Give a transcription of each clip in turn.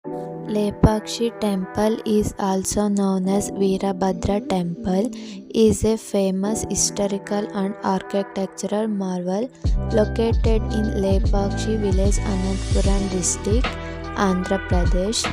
Lepakshi Temple is also known as Veerabhadra Temple, is a famous historical and architectural marvel located in Lepakshi village, Ananthapuram district, Andhra Pradesh.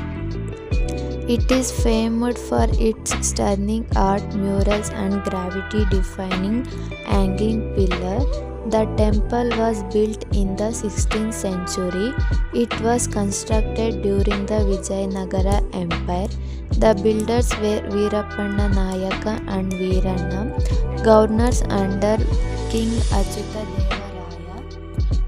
It is famed for its stunning art murals and gravity-defying hanging pillar. The temple was built in the 16th century. It was constructed during the Vijayanagara Empire. The builders were Veerapanna Nayaka and Veeranna, governors under King Achyuta Devaraya.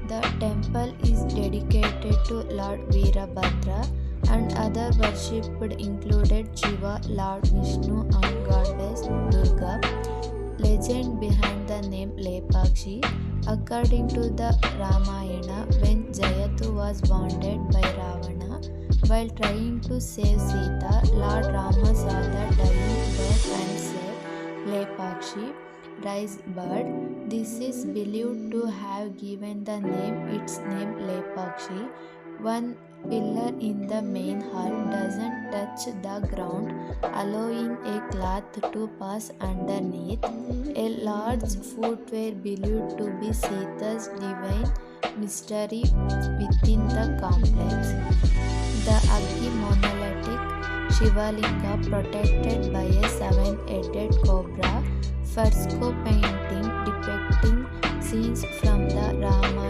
The temple is dedicated to Lord Veerabhadra, and other worshipped included Shiva, Lord Vishnu, and goddess Durga. Legend behind the name Lepakshi: according to the Ramayana, when Jayatu was wounded by Ravana while trying to save Sita, Lord Rama saw the dying bird and said, Lepakshi, rise bird. This is believed to have given its name Lepakshi. One pillar in the main hall doesn't touch the ground, allowing a cloth to pass underneath. A large footway believed to be Sita's divine mystery within the complex. The Aggi monolithic Shivalinga protected by a seven-headed cobra, fresco painting depicting scenes from the Ramayana